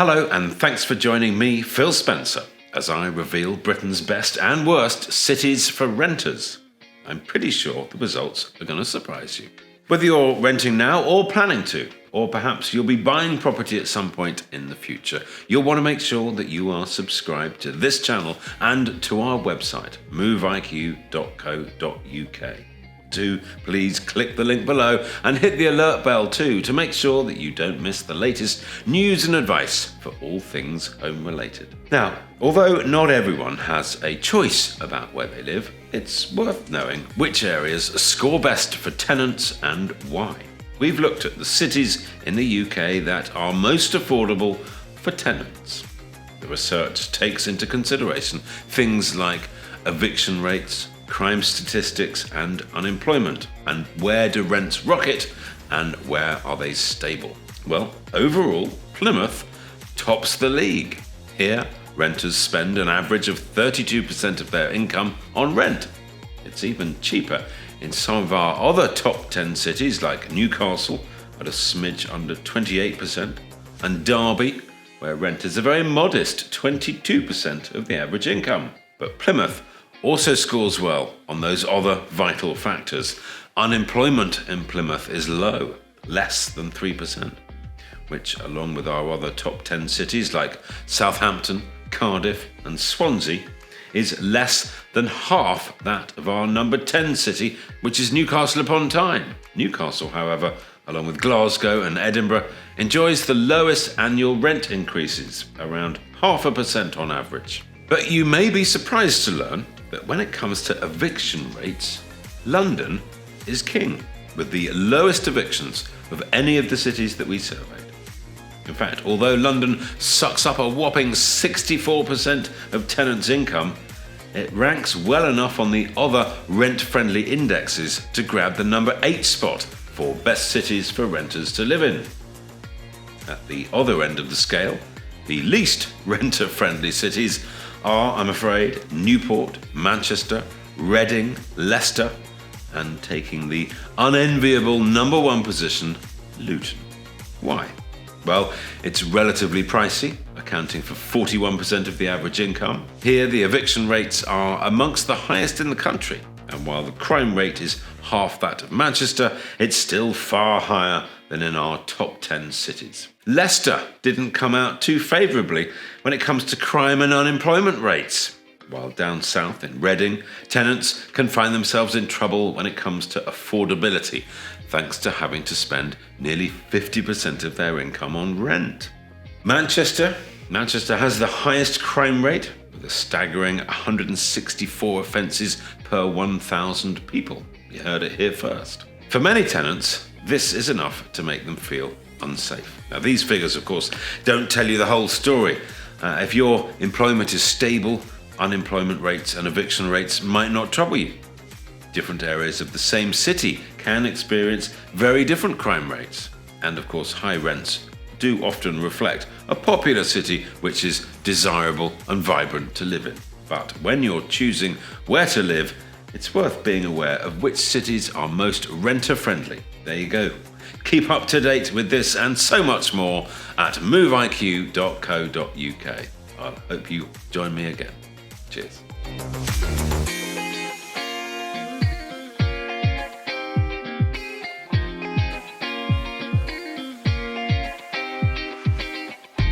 Hello and thanks for joining me, Phil Spencer, as I reveal Britain's best and worst cities for renters. I'm pretty sure the results are going to surprise you. Whether you're renting now or planning to, or perhaps you'll be buying property at some point in the future, you'll want to make sure that you are subscribed to this channel and to our website, moveiq.co.uk. Do please click the link below and hit the alert bell too to make sure that you don't miss the latest news and advice for all things home related. Now, although not everyone has a choice about where they live, it's worth knowing which areas score best for tenants and why. We've looked at the cities in the UK that are most affordable for tenants. The research takes into consideration things like eviction rates, crime statistics and unemployment, and where do rents rocket and where are they stable. Well, overall, Plymouth tops the league. Here, renters spend an average of 32% of their income on rent. It's even cheaper in some of our other top 10 cities like Newcastle at a smidge under 28%, and Derby, where rent is a very modest 22% of the average income. But Plymouth also scores well on those other vital factors. Unemployment in Plymouth is low, less than 3%, which, along with our other top 10 cities like Southampton, Cardiff and Swansea, is less than half that of our number 10 city, which is Newcastle upon Tyne. Newcastle, however, along with Glasgow and Edinburgh, enjoys the lowest annual rent increases, around 0.5% on average. But you may be surprised to learn that when it comes to eviction rates, London is king, with the lowest evictions of any of the cities that we surveyed. In fact, although London sucks up a whopping 64% of tenants' income, it ranks well enough on the other rent-friendly indexes to grab the number 8 spot for best cities for renters to live in. At the other end of the scale, the least renter-friendly cities are, I'm afraid, Newport, Manchester, Reading, Leicester, and taking the unenviable number 1 position, Luton. Why? Well, it's relatively pricey, accounting for 41% of the average income. Here, the eviction rates are amongst the highest in the country, and while the crime rate is half that of Manchester, it's still far higher than in our top 10 cities. Leicester didn't come out too favourably when it comes to crime and unemployment rates. While down south in Reading, tenants can find themselves in trouble when it comes to affordability, thanks to having to spend nearly 50% of their income on rent. Manchester has the highest crime rate, with a staggering 164 offences per 1,000 people. You heard it here first. For many tenants, this is enough to make them feel unsafe. Now, these figures, of course, don't tell you the whole story. If your employment is stable, unemployment rates and eviction rates might not trouble you. Different areas of the same city can experience very different crime rates. And of course, high rents do often reflect a popular city which is desirable and vibrant to live in. But when you're choosing where to live, it's worth being aware of which cities are most renter-friendly. There you go. Keep up to date with this and so much more at moveiq.co.uk. I hope you join me again. Cheers.